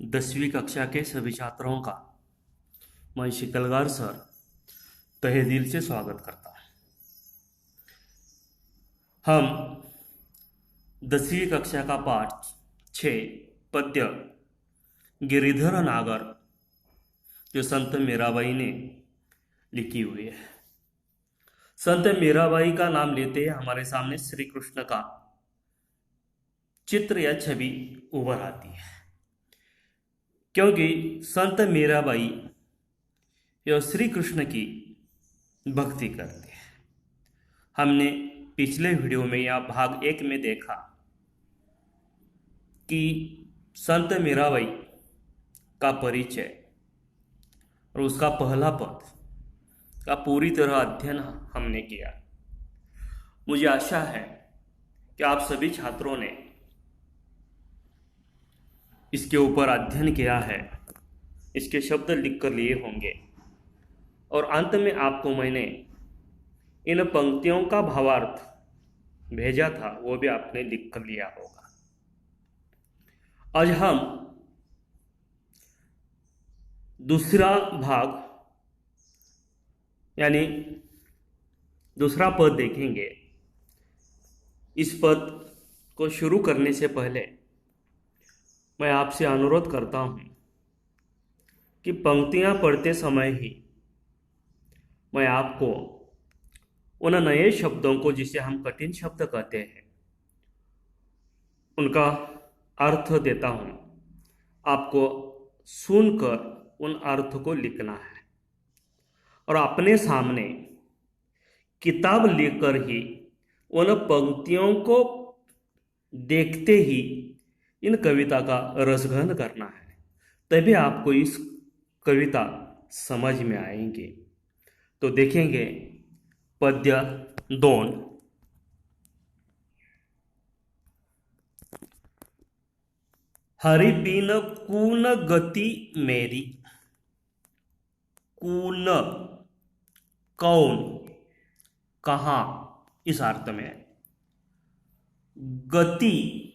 10वीं कक्षा के सभी छात्रों का मैं शिकलगार सर तहे दिल से स्वागत करता हूँ। हम 10वीं कक्षा का पाठ 6 पद्य गिरिधर नागर जो संत मीराबाई ने लिखी हुई है। संत मीराबाई का नाम लेते ही हमारे सामने श्री कृष्ण का चित्र या छवि उभर आती है, क्योंकि संत मीराबाई यह श्री कृष्ण की भक्ति करते हैं। हमने पिछले वीडियो में या भाग 1 में देखा कि संत मीराबाई का परिचय और उसका पहला पद का पूरी तरह अध्ययन हमने किया। मुझे आशा है कि आप सभी छात्रों ने इसके ऊपर अध्ययन किया है, इसके शब्द लिख कर लिए होंगे और अंत में आपको मैंने इन पंक्तियों का भावार्थ भेजा था, वो भी आपने लिख कर लिया होगा। आज हम दूसरा भाग यानी दूसरा पद देखेंगे। इस पद को शुरू करने से पहले मैं आपसे अनुरोध करता हूं कि पंक्तियां पढ़ते समय ही मैं आपको उन नए शब्दों को, जिसे हम कठिन शब्द कहते हैं, उनका अर्थ देता हूं। आपको सुनकर उन अर्थ को लिखना है और अपने सामने किताब लेकर ही उन पंक्तियों को देखते ही इन कविता का रसग्रहण करना है, तभी आपको इस कविता समझ में आएंगे। तो देखेंगे पद्य 2। हरि बिन कून गति मेरी। कून कौन, कहाँ, इस अर्थ में। गति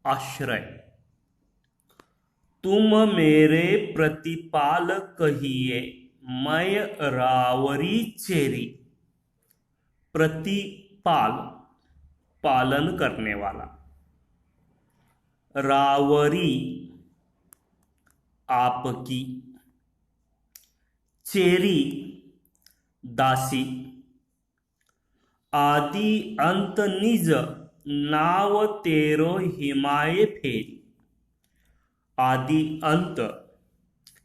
आश्रय। तुम मेरे प्रतिपाल कहिए, मैं रावरी चेरी। प्रतिपाल, पालन करने वाला। रावरी, आपकी। चेरी, दासी। आदि अंत निज, नाव तेरो हिमाय फेरी। आदि अंत,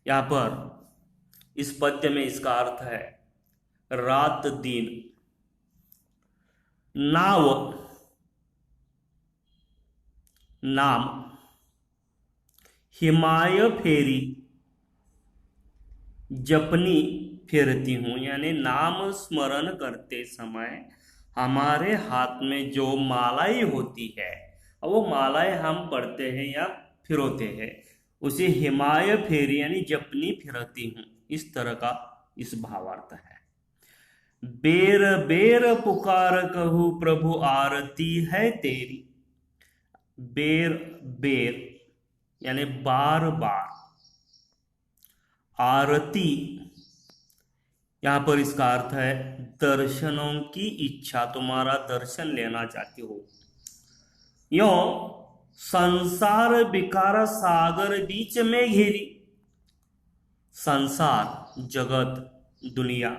यहां पर इस पद्य में इसका अर्थ है रात दिन। नाव, नाम। हिमाय फेरी, जपनी फेरती हूं, यानी नाम स्मरण करते समय हमारे हाथ में जो मालाएं होती है, वो मालाएं हम पढ़ते हैं या फिरोते हैं, उसे हिमाय फेरी यानी जपनी फिरती हूं, इस तरह का इस भावार्थ है। बेर बेर पुकार कहूं, प्रभु आरती है तेरी। बेर बेर यानी बार बार। आरती, यहां पर इसका अर्थ है दर्शनों की इच्छा, तुम्हारा दर्शन लेना चाहती हो। यो संसार विकार सागर बीच में घिरी। संसार, जगत, दुनिया,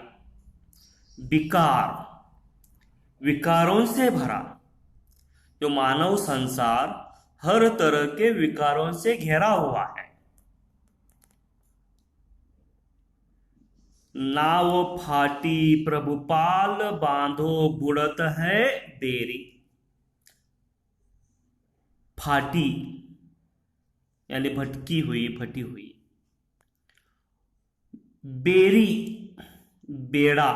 विकार, विकारों से भरा। जो मानव संसार हर तरह के विकारों से घिरा हुआ है। नाव फाटी प्रभु पाल, बांधो बुड़त है बेरी। फाटी यानी भटकी हुई, फटी हुई। बेरी, बेड़ा,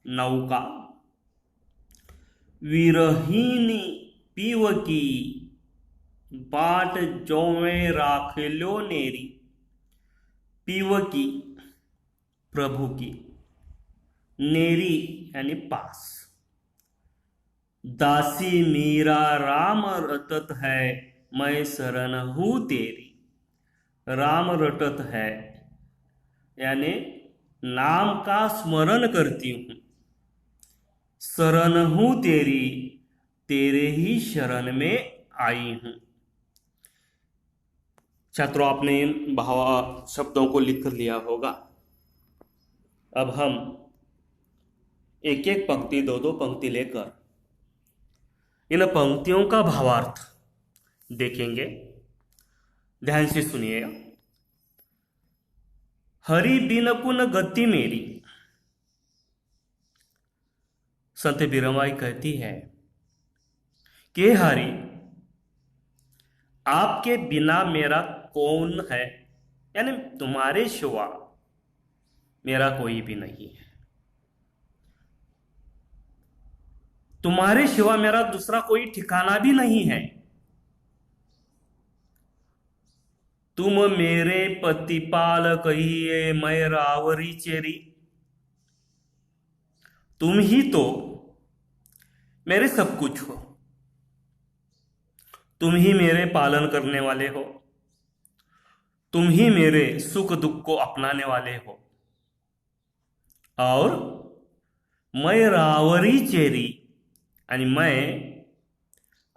नौका। विरहीनी पीवकी, बाट जोवे राख लो नेरी। पीवकी, प्रभु की। नेरी यानी पास। दासी मीरा राम रटत है, मैं शरण हूं तेरी। राम रटत है, यानी नाम का स्मरण करती हूँ। शरण हूँ तेरी, तेरे ही शरण में आई हूँ। छात्रों, आपने इन भाव शब्दों को लिख लिया होगा। अब हम एक एक पंक्ति, दो दो पंक्ति लेकर इन पंक्तियों का भावार्थ देखेंगे। ध्यान से सुनिएगा। हरि बिन पुन गति मेरी, संत बीराबाई कहती है कि हरि, आपके बिना मेरा कौन है, यानी तुम्हारे सिवा मेरा कोई भी नहीं है। तुम्हारे सिवा मेरा दूसरा कोई ठिकाना भी नहीं है। तुम मेरे पतिपाल कहिए मैं रावरी चेरी। तुम ही तो मेरे सब कुछ हो। तुम ही मेरे पालन करने वाले हो। तुम ही मेरे सुख दुख को अपनाने वाले हो। और मैं रावरी चेरी, यानी मैं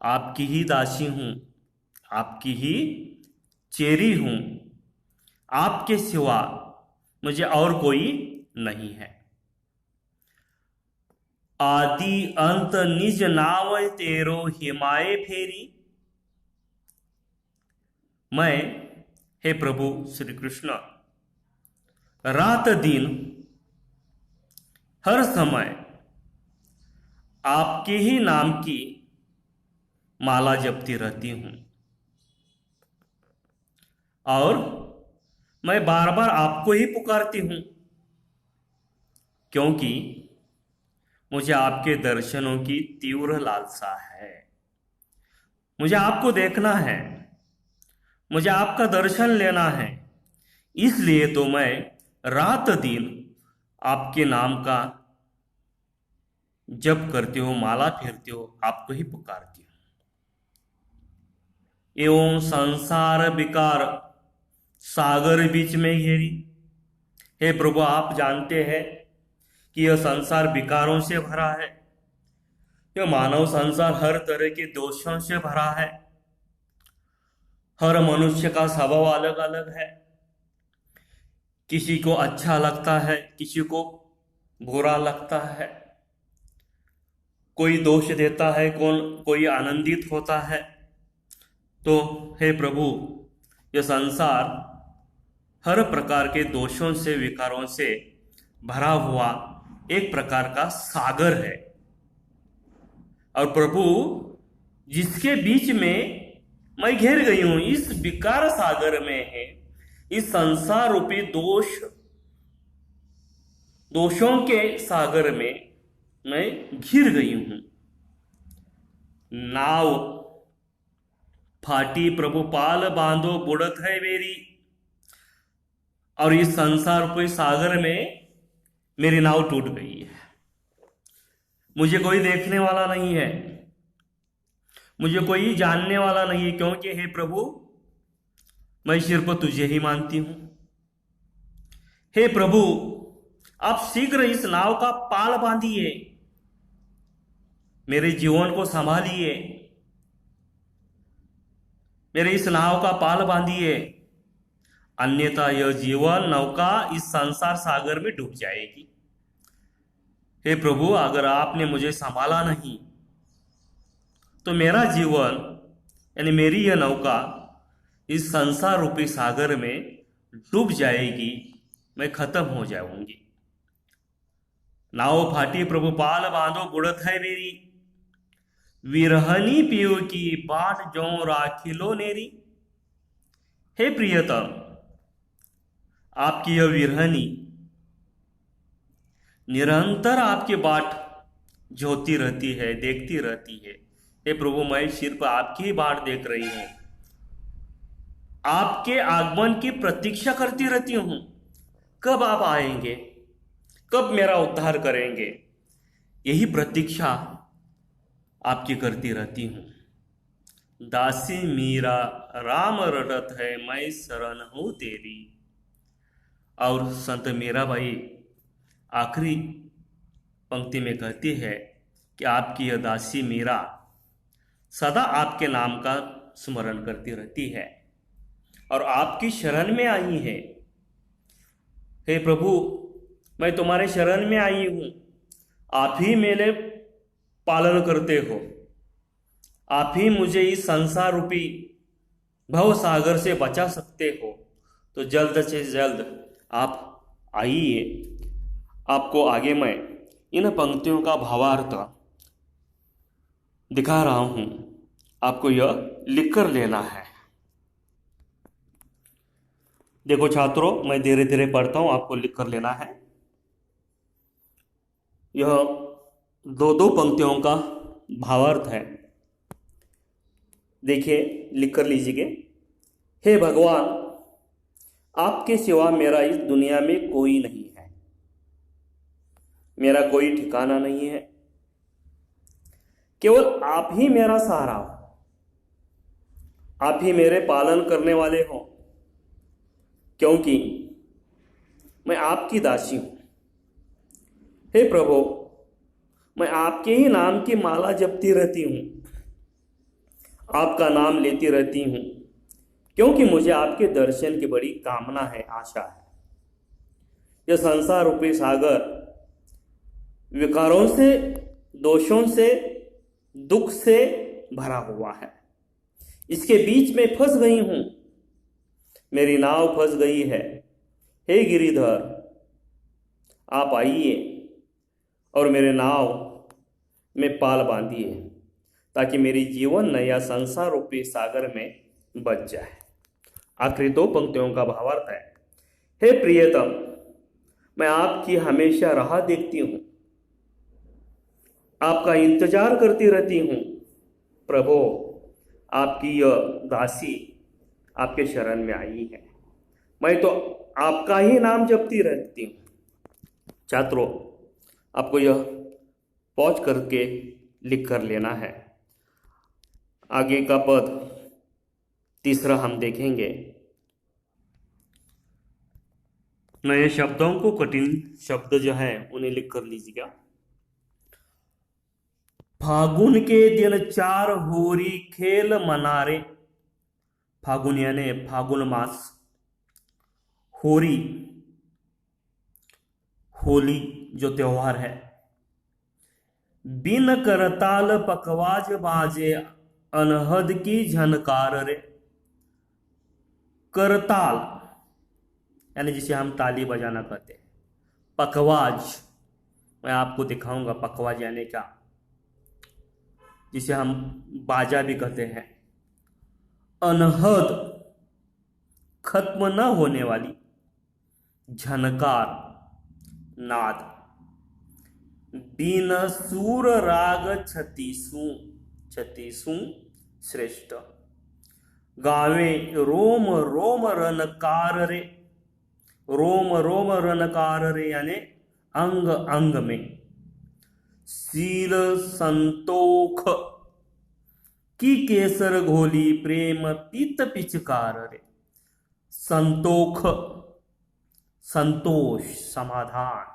आपकी ही दासी हूं, आपकी ही चेरी हूं। आपके सिवा मुझे और कोई नहीं है। आदि अंत निज नाव तेरो हिमाए फेरी। मैं, हे प्रभु श्री कृष्ण, रात दिन हर समय आपके ही नाम की माला जपती रहती हूं। और मैं बार बार आपको ही पुकारती हूं, क्योंकि मुझे आपके दर्शनों की तीव्र लालसा है। मुझे आपको देखना है, मुझे आपका दर्शन लेना है। इसलिए तो मैं रात दिन आपके नाम का जप करती हो, माला फेरती हो, आपको ही पुकारती हूं। एवं संसार विकार सागर बीच में घेरी। हे प्रभु, आप जानते हैं कि यह संसार विकारों से भरा है। यह मानव संसार हर तरह के दोषों से भरा है। हर मनुष्य का स्वभाव अलग अलग है। किसी को अच्छा लगता है, किसी को बुरा लगता है। कोई दोष देता है, कोई आनंदित होता है। तो हे प्रभु, यह संसार हर प्रकार के दोषों से, विकारों से भरा हुआ एक प्रकार का सागर है। और प्रभु, जिसके बीच में मैं घिर गई हूं, इस विकार सागर में है, इस संसार रूपी दोषों के सागर में मैं घिर गई हूं। नाव फाटी प्रभु पाल बांधो बुड़त है मेरी। और इस संसार रूपी सागर में मेरी नाव टूट गई है। मुझे कोई देखने वाला नहीं है, मुझे कोई जानने वाला नहीं है, क्योंकि हे प्रभु, मैं सिर्फ तुझे ही मानती हूं। हे प्रभु, आप शीघ्र इस नाव का पाल बांधिए, मेरे जीवन को संभालिए, मेरे इस नाव का पाल बांधिए, अन्यथा यह जीवन नौका इस संसार सागर में डूब जाएगी। हे प्रभु, अगर आपने मुझे संभाला नहीं तो मेरा जीवन, यानी मेरी यह नौका इस संसार रूपी सागर में डूब जाएगी, मैं खत्म हो जाऊंगी। नाव फाटी प्रभु पाल बांधो बुड़त है मेरी। विरहनी पीव की बाट जो राखिलो नेरी। हे प्रियतम, आपकी यह विरहनी निरंतर आपकी बाट जोती रहती है, देखती रहती है। हे प्रभु, मैं सिर्फ आपकी ही बाट देख रही हूं, आपके आगमन की प्रतीक्षा करती रहती हूं। कब आप आएंगे, कब मेरा उद्धार करेंगे, यही प्रतीक्षा आपकी करती रहती हूं। दासी मीरा राम रटत है, मैं शरण हूँ तेरी। और संत मीराबाई आखिरी पंक्ति में कहती है कि आपकी यह दासी मीरा सदा आपके नाम का स्मरण करती रहती है और आपकी शरण में आई है। हे प्रभु, मैं तुम्हारे शरण में आई हूँ, आप ही मेरे पालन करते हो, आप ही मुझे इस संसार रूपी भव सागर से बचा सकते हो। तो जल्द से जल्द आप आइए। आपको आगे मैं इन पंक्तियों का भावार्थ दिखा रहा हूं, आपको यह लिख कर लेना है। देखो छात्रों, मैं धीरे धीरे पढ़ता हूं, आपको लिख कर लेना है। यह दो दो पंक्तियों का भावार्थ है, देखिए, लिख कर लीजिए। हे भगवान, आपके सिवा मेरा इस दुनिया में कोई नहीं है, मेरा कोई ठिकाना नहीं है, केवल आप ही मेरा सहारा हो, आप ही मेरे पालन करने वाले हो, क्योंकि मैं आपकी दासी हूं। हे प्रभु, मैं आपके ही नाम की माला जपती रहती हूं, आपका नाम लेती रहती हूं, क्योंकि मुझे आपके दर्शन की बड़ी कामना है, आशा है। यह संसार रूपी सागर विकारों से, दोषों से, दुख से भरा हुआ है, इसके बीच में फंस गई हूं, मेरी नाव फंस गई है। हे गिरिधर, आप आइए और मेरे नाव में पाल बांधिए, ताकि मेरी जीवन नया संसार रूपी सागर में बच जाए। आखिरी दो पंक्तियों का भावार्थ है। हे प्रियतम, मैं आपकी हमेशा राह देखती हूं, आपका इंतजार करती रहती हूं। प्रभु, आपकी यह दासी आपके शरण में आई है, मैं तो आपका ही नाम जपती रहती हूं। छात्रों, आपको यह पॉज करके लिख कर लेना है। आगे का पद तीसरा हम देखेंगे। नए शब्दों को, कठिन शब्द जो है उन्हें लिख कर लीजिएगा। फागुन के दिन चार होरी खेल मनारे, फागुन यानी फागुन मास, होरी होली जो त्योहार है, बिन करताल पकवाज बाजे अनहद की झनकार रे। करताल यानी जिसे हम ताली बजाना कहते हैं, पकवाज मैं आपको दिखाऊंगा पकवाज यानी क्या, जिसे हम बाजा भी कहते हैं। अनहद खत्म न होने वाली, झनकार नाद, बीन सूर राग छतीसू, छतीसू श्रेष्ठ, गावे रोम रोम रनकार रे। रोम रोम रनकार रे यानी अंग अंग में, सील संतोख की केसर घोली प्रेम पीत पिचकार रे। संतोख संतोष, समाधान,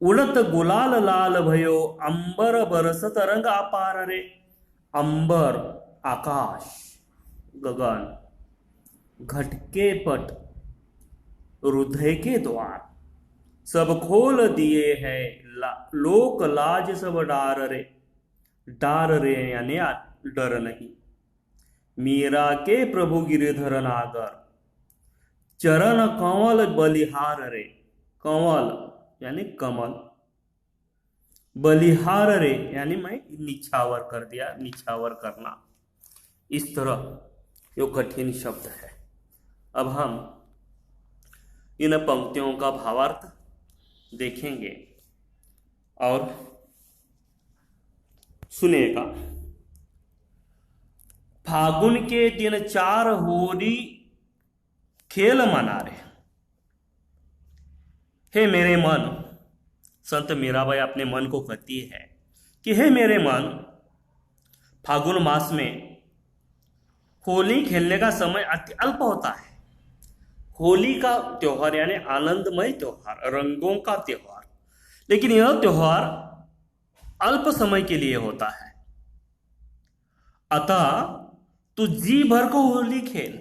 उड़त गुलाल लाल भयो अंबर बरसत रंग अपार रे। अंबर आकाश, गगन, घटके पट, हृदय के द्वार, सब खोल दिए हैं, लोक लाज सब डार रे। डार रे यानी डर नहीं। मीरा के प्रभु गिरिधर नागर, चरण कंवल बलिहार रे। कंवल यानी कमल, बलिहार रे यानी मैं निछावर कर दिया, निछावर करना। इस तरह यो कठिन शब्द है। अब हम इन पंक्तियों का भावार्थ देखेंगे और सुनेगा। फागुन के दिन चार होरी खेल मना रहे। हे मेरे मन, संत मीराबाई अपने मन को कहती है कि हे मेरे मन, फागुन मास में होली खेलने का समय अति अल्प होता है। होली का त्योहार यानी आनंदमय त्योहार, रंगों का त्योहार, लेकिन यह त्योहार अल्प समय के लिए होता है। अतः तू जी भर को होली खेल।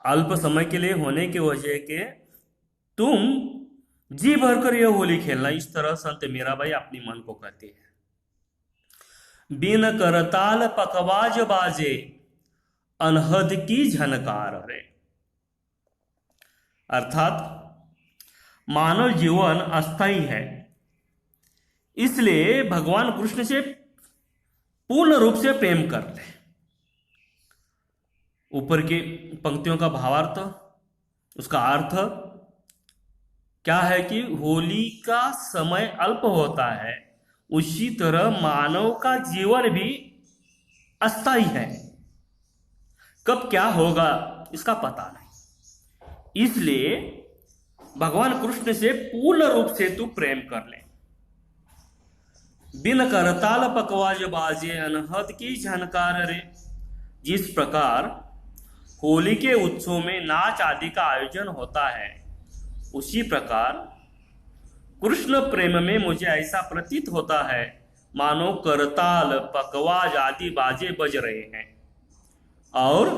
अल्प समय के लिए होने की वजह के तुम जी भर कर यह होली खेलना, इस तरह संत मीराबाई अपनी मन को कहती है। बिन करताल पकवाज बाजे अनहद की झनकार रे। अर्थात मानव जीवन अस्थाई है, इसलिए भगवान कृष्ण से पूर्ण रूप से प्रेम कर ले। ऊपर की पंक्तियों का भावार्थ, उसका अर्थ क्या है कि होली का समय अल्प होता है, उसी तरह मानव का जीवन भी अस्थाई है। कब क्या होगा इसका पता नहीं, इसलिए भगवान कृष्ण से पूर्ण रूप से तू प्रेम कर ले। बिन करताल पकवाज बाजे अनहद की झनकार रे। जिस प्रकार होली के उत्सव में नाच आदि का आयोजन होता है, उसी प्रकार कृष्ण प्रेम में मुझे ऐसा प्रतीत होता है मानो करताल पकवाज आदि बाजे बज रहे हैं और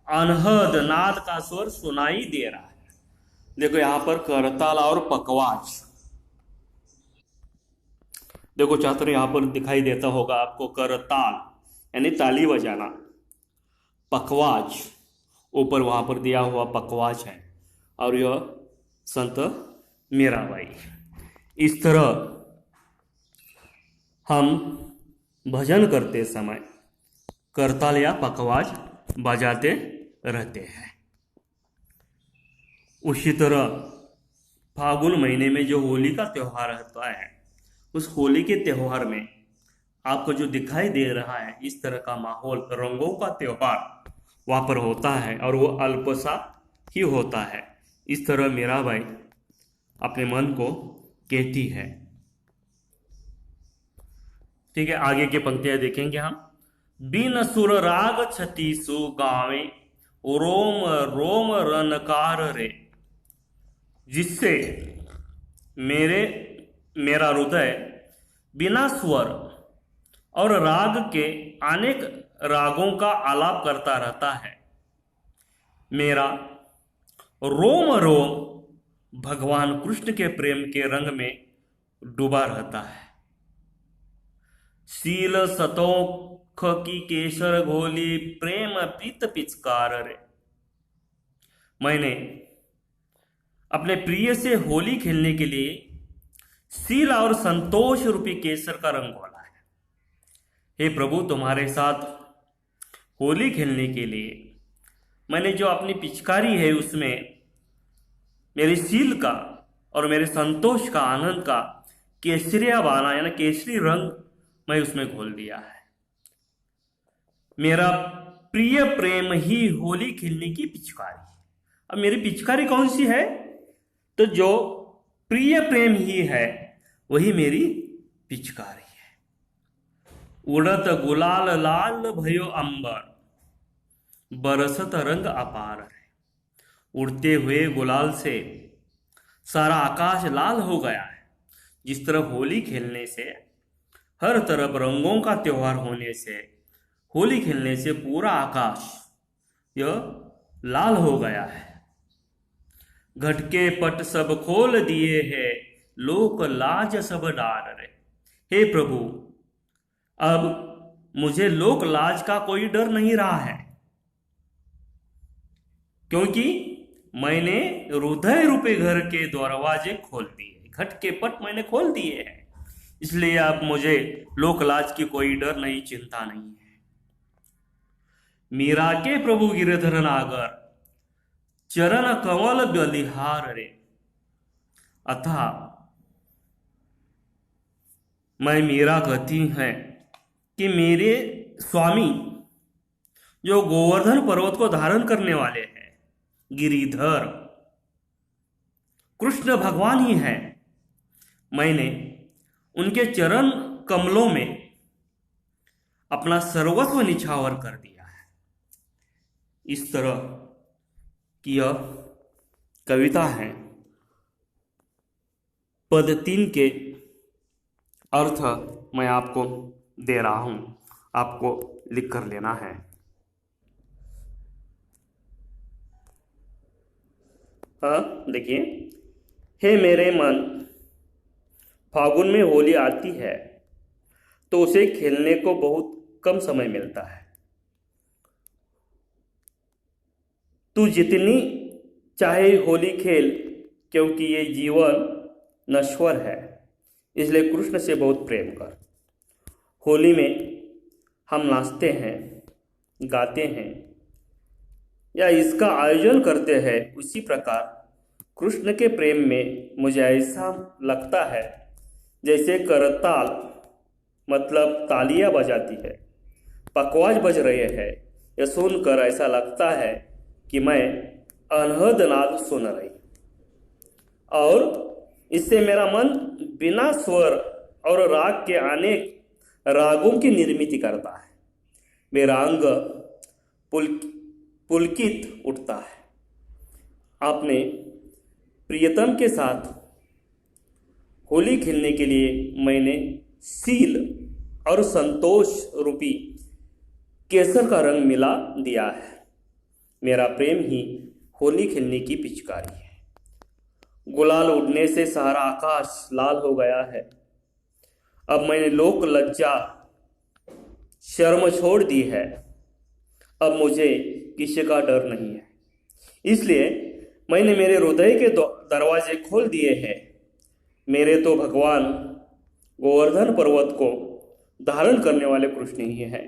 अनहद नाद का स्वर सुनाई दे रहा है। देखो यहां पर करताल और पकवाज, देखो छात्र यहां पर दिखाई देता होगा आपको, करताल यानी ताली बजाना, पकवाज ऊपर वहां पर दिया हुआ पकवाज है, और यह संत मीराबाई। इस तरह हम भजन करते समय करताल या पकवाज बजाते रहते हैं। उसी तरह फागुन महीने में जो होली का त्योहार होता है, उस होली के त्योहार में आपको जो दिखाई दे रहा है इस तरह का माहौल, रंगों का त्योहार वहां पर होता है और वो अल्प सा ही होता है। इस तरह मीराबाई अपने मन को कहती है। ठीक है, आगे की पंक्तियां देखेंगे हम। बिन सुर राग छतीसु गावे रोम रोम रनकार रे। जिससे मेरा हृदय बिना स्वर और राग के अनेक रागों का आलाप करता रहता है। मेरा रोम रोम भगवान कृष्ण के प्रेम के रंग में डूबा रहता है। शील सतोख की केसर घोली प्रेम प्रीत पिचकार रे। मैंने अपने प्रिय से होली खेलने के लिए शील और संतोष रूपी केसर का रंग घोला है। हे प्रभु, तुम्हारे साथ होली खेलने के लिए मैंने जो अपनी पिचकारी है उसमें मेरे शील का और मेरे संतोष का, आनंद का केसरिया बाना यानी केसरी रंग मैं उसमें घोल दिया है। मेरा प्रिय प्रेम ही होली खेलने की पिचकारी। अब मेरी पिचकारी कौन सी है? तो जो प्रिय प्रेम ही है वही मेरी पिचकारी है। उड़त गुलाल लाल भयो अंबर बरसत रंग अपार है। उड़ते हुए गुलाल से सारा आकाश लाल हो गया है। जिस तरह होली खेलने से, हर तरफ रंगों का त्योहार होने से, होली खेलने से पूरा आकाश यह लाल हो गया है। घटके पट सब खोल दिए है लोक लाज सब डार रे। हे प्रभु, अब मुझे लोक लाज का कोई डर नहीं रहा है, क्योंकि मैंने हृदय रूपे घर के दरवाजे खोल दिए, घट के पट मैंने खोल दिए हैं। इसलिए अब मुझे लोक लाज की कोई डर नहीं, चिंता नहीं है। मीरा के प्रभु गिरधर नागर चरण कमल बलिहार रे। अतः मैं मीरा कहती है कि मेरे स्वामी जो गोवर्धन पर्वत को धारण करने वाले हैं, गिरिधर कृष्ण भगवान ही हैं, मैंने उनके चरण कमलों में अपना सर्वस्व निछावर कर दिया है। इस तरह की यह कविता है। पद 3 के अर्थ मैं आपको दे रहा हूं, आपको लिख कर लेना है। हाँ देखिए, हे मेरे मन, फागुन में होली आती है तो उसे खेलने को बहुत कम समय मिलता है। तू जितनी चाहे होली खेल, क्योंकि ये जीवन नश्वर है, इसलिए कृष्ण से बहुत प्रेम कर। होली में हम नाचते हैं, गाते हैं या इसका आयोजन करते हैं, उसी प्रकार कृष्ण के प्रेम में मुझे ऐसा लगता है जैसे करताल मतलब तालियां बजाती है, पखवाज बज रहे हैं। यह सुनकर ऐसा लगता है कि मैं अनहद नाद सुन रही, और इससे मेरा मन बिना स्वर और राग के अनेक रागों की निर्मित करता है। मेरा अंग पुलकित उठता है। आपने प्रियतम के साथ होली खेलने के लिए मैंने सील और संतोष रूपी केसर का रंग मिला दिया है। मेरा प्रेम ही होली खेलने की पिचकारी है। गुलाल उड़ने से सारा आकाश लाल हो गया है। अब मैंने लोक लज्जा शर्म छोड़ दी है। अब मुझे किसी का डर नहीं है, इसलिए मैंने मेरे हृदय के दरवाजे खोल दिए हैं। मेरे तो भगवान गोवर्धन पर्वत को धारण करने वाले कृष्ण ही हैं।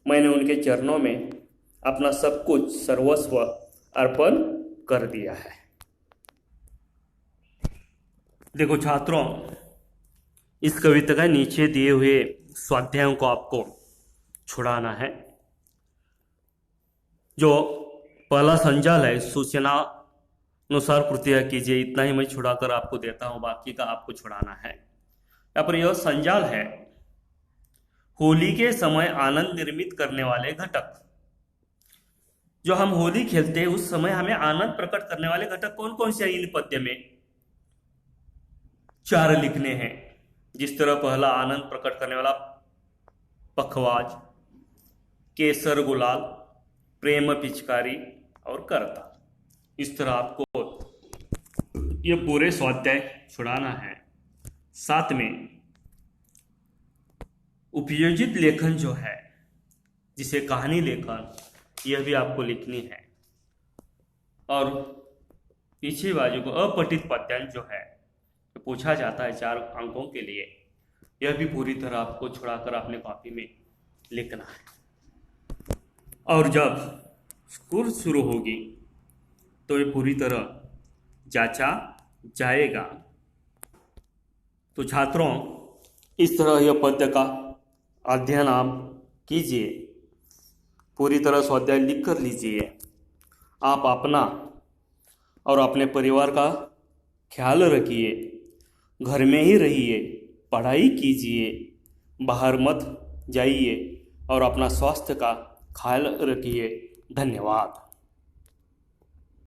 मैंने उनके चरणों में अपना सब कुछ सर्वस्व अर्पण कर दिया है। देखो छात्रों, इस कविता का नीचे दिए हुए स्वाध्यायों को आपको छुड़ाना है। जो पहला संजाल है, सूचना अनुसार कृतियां कीजिए, इतना ही मैं छुड़ाकर आपको देता हूं, बाकी का आपको छुड़ाना है। यहाँ पर यह संजाल है, होली के समय आनंद निर्मित करने वाले घटक। जो हम होली खेलते हैं उस समय हमें आनंद प्रकट करने वाले घटक कौन कौन से हैं? इन पद्य में 4 लिखने हैं। जिस तरह पहला आनंद प्रकट करने वाला पखवाज, केसर गुलाल, प्रेम पिचकारी और करता। इस तरह आपको ये पूरे स्वाध्याय छुड़ाना है। साथ में उपयोजित लेखन जो है, जिसे कहानी लेखन, यह भी आपको लिखनी है। और पीछे बाजू को अपठित पद्यांश जो है तो पूछा जाता है 4 अंकों के लिए, यह भी पूरी तरह आपको छुड़ाकर अपने कॉपी में लिखना है। और जब स्कूल शुरू होगी तो ये पूरी तरह जांचा जाएगा। तो छात्रों, इस तरह यह पद्य का अध्ययन आप कीजिए, पूरी तरह स्वाध्याय लिख कर लीजिए। आप अपना और अपने परिवार का ख्याल रखिए, घर में ही रहिए, पढ़ाई कीजिए, बाहर मत जाइए और अपना स्वास्थ्य का ख्याल रखिए। धन्यवाद।